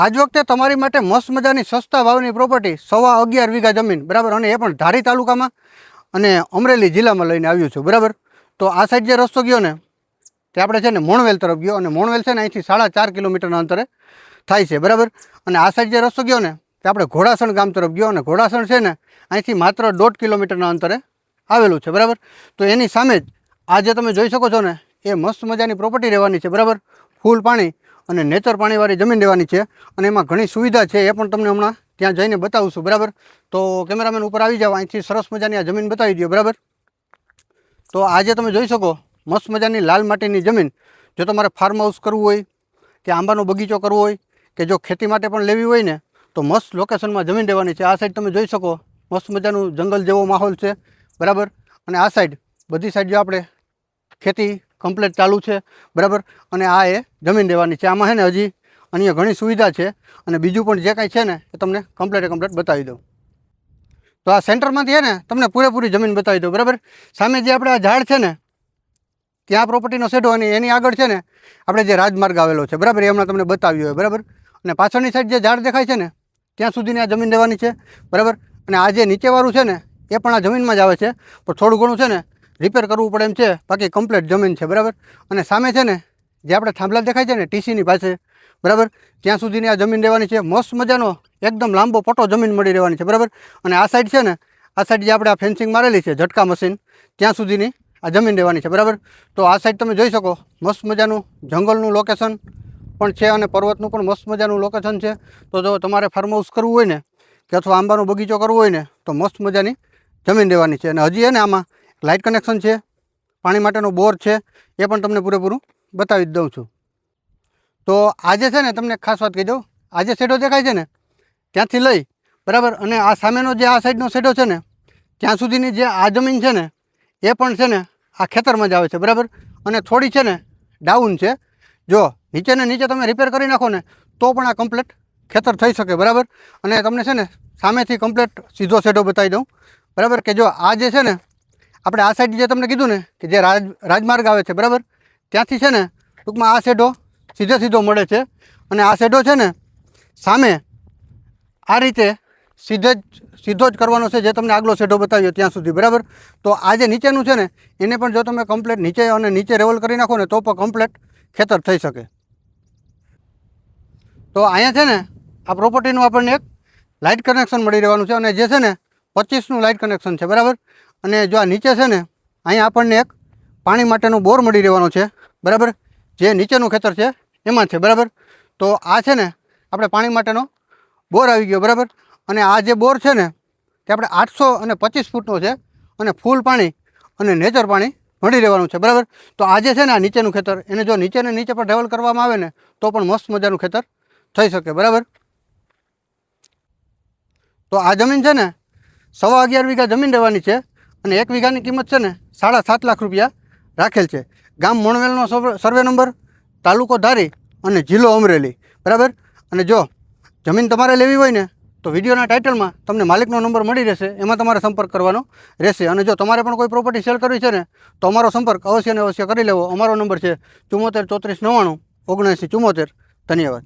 આજ વખતે તમારી માટે મસ્ત મજાની સસ્તા ભાવની પ્રોપર્ટી 11.5 વીઘા જમીન બરાબર, અને એ પણ ધારી તાલુકામાં અને અમરેલી જિલ્લામાં લઈને આવ્યું છું બરાબર. તો આ સાઈડ જે રસ્તો ગયો ને તે આપણે છે ને મોણવેલ તરફ ગયો, અને મોણવેલ છે ને અહીંથી 4.5 કિલોમીટરના અંતરે થાય છે બરાબર. અને આ સાઈડ જે રસ્તો ગયો ને તે આપણે ઘોડાસણ ગામ તરફ ગયો, અને ઘોડાસણ છે ને અહીંથી માત્ર 1.5 કિલોમીટરના અંતરે આવેલું છે બરાબર. તો એની સામે જ આ જે તમે જોઈ શકો છો ને એ મસ્ત મજાની પ્રોપર્ટી રહેવાની છે બરાબર. ફૂલ પાણી અને નેચર પાણીવાળી જમીન રહેવાની છે, અને એમાં ઘણી સુવિધા છે, એ પણ તમને હમણાં ત્યાં જઈને બતાવું છું બરાબર. તો કેમેરામેન ઉપર આવી જાવ, અહીંથી સરસ મજાની આ જમીન બતાવી દો બરાબર. તો આજે તમે જોઈ શકો મસ્ત મજાની લાલ માટીની જમીન. જો તમારે ફાર્મ હાઉસ કરવું હોય કે આંબાનો બગીચો કરવો હોય કે જો ખેતી માટે પણ લેવી હોય ને તો મસ્ત લોકેશનમાં જમીન રહેવાની છે. આ સાઈડ તમે જોઈ શકો મસ્ત મજાનું જંગલ જેવો માહોલ છે બરાબર. અને આ સાઈડ બધી સાઈડ જો આપણે ખેતી કમ્પ્લીટ ચાલુ છે બરાબર. અને આ એ જમીન રહેવાની છે. આમાં છે ને હજી અહીંયા ઘણી સુવિધા છે, અને બીજું પણ જે કાંઈ છે ને એ તમને કમ્પ્લીટ બતાવી દઉં. તો આ સેન્ટરમાંથી છે ને તમને પૂરેપૂરી જમીન બતાવી દઉં બરાબર. સામે જે આપણે આ ઝાડ છે ને ત્યાં પ્રોપર્ટીનો શેડો, અને એની આગળ છે ને આપણે જે રાજમાર્ગ આવેલો છે બરાબર, એ હમણાં તમને બતાવ્યો હોય બરાબર. અને પાછળની સાઈડ જે ઝાડ દેખાય છે ને ત્યાં સુધીની આ જમીન રહેવાની છે બરાબર. અને આ જે નીચેવાળું છે ને એ પણ આ જમીનમાં જ આવે છે, પણ થોડું ઘણું છે ને રિપેર કરવું પડે એમ છે, બાકી કમ્પ્લીટ જમીન છે બરાબર. અને સામે છે ને જે આપણે થાંભલા દેખાય છે ને ટીસીની પાસે બરાબર, ત્યાં સુધીની આ જમીન રહેવાની છે. મસ્ત મજાનો એકદમ લાંબો પટ્ટો જમીન મળી રહેવાની છે બરાબર. અને આ સાઈડ છે ને આ સાઈડ જે આપણે આ ફેન્સિંગ મારેલી છે ઝટકા મશીન, ત્યાં સુધીની આ જમીન રહેવાની છે બરાબર. તો આ સાઈડ તમે જોઈ શકો મસ્ત મજાનું જંગલનું લોકેશન પણ છે, અને પર્વતનું પણ મસ્ત મજાનું લોકેશન છે. તો જો તમારે ફાર્મ હાઉસ કરવું હોય ને કે અથવા આંબાનો બગીચો કરવો હોય ને તો મસ્ત મજાની જમીન રહેવાની છે. અને હજી ને આમાં લાઇટ કનેક્શન છે, પાણી માટેનો બોર છે, એ પણ તમને પૂરેપૂરું બતાવી જ દઉં છું. તો આજે છે ને તમને ખાસ વાત કહી દઉં, આ જે શેડો દેખાય છે ને ત્યાંથી લઈ બરાબર, અને આ સામેનો જે આ સાઈડનો શેડો છે ને ત્યાં સુધીની જે આ જમીન છે ને એ પણ છે ને આ ખેતરમાં જ આવે છે બરાબર. અને થોડી છે ને ડાઉન છે, જો નીચે ને નીચે તમે રિપેર કરી નાખો ને તો પણ આ કમ્પ્લીટ ખેતર થઈ શકે બરાબર. અને તમને છે ને સામેથી કમ્પ્લીટ સીધો શેડો બતાવી દઉં બરાબર. કે જો આ જે છે ને આપણે આ સાઈડ જે તમને કીધું ને કે જે રાજમાર્ગ આવે છે બરાબર, ત્યાંથી છે ને ટૂંકમાં આ શેડો સીધો મળે છે. અને આ શેડો છે ને સામે આ રીતે સીધો જ કરવાનો છે, જે તમને આગલો શેડો બતાવ્યો ત્યાં સુધી બરાબર. તો આ જે નીચેનું છે ને એને પણ જો તમે કમ્પ્લીટ નીચે લેવલ કરી નાખો ને તો પણ કમ્પ્લીટ ખેતર થઈ શકે. તો અહીંયા છે ને આ પ્રોપર્ટીનું આપણને એક લાઇટ કનેક્શન મળી રહેવાનું છે, અને જે છે ને 25નું લાઇટ કનેક્શન છે બરાબર. અને જો આ નીચે છે ને અહીંયા આપણને એક પાણી માટેનો બોર મળી રહેવાનો છે બરાબર, જે નીચેનું ખેતર છે એમાં છે બરાબર. તો આ છે ને આપણે પાણી માટેનો બોર આવી ગયો બરાબર. અને આ જે બોર છે ને તે આપણે 825 ફૂટનો છે, અને ફૂલ પાણી અને નેચર પાણી મળી રહેવાનું છે બરાબર. તો આ જે છે ને આ નીચેનું ખેતર એને જો નીચે પણ ડેવલ કરવામાં આવે ને તો પણ મસ્ત મજાનું ખેતર થઈ શકે બરાબર. તો આ જમીન છે ને 11.5 વીઘા જમીન રહેવાની છે, અને 1 વીઘાની કિંમત છે ને 7.5 લાખ રૂપિયા રાખેલ છે. ગામ મોણવેલનો સર્વે નંબર, તાલુકો ધારી અને જિલ્લો અમરેલી બરાબર. અને જો જમીન તમારે લેવી હોય ને તો વિડીયોના ટાઇટલમાં તમને માલિકનો નંબર મળી રહેશે, એમાં તમારે સંપર્ક કરવાનો રહેશે. અને જો તમારે પણ કોઈ પ્રોપર્ટી સેલ કરવી છે ને તો અમારો સંપર્ક અવશ્ય ને અવશ્ય કરી લેવો. અમારો નંબર છે 74 34 99 79 74. ધન્યવાદ.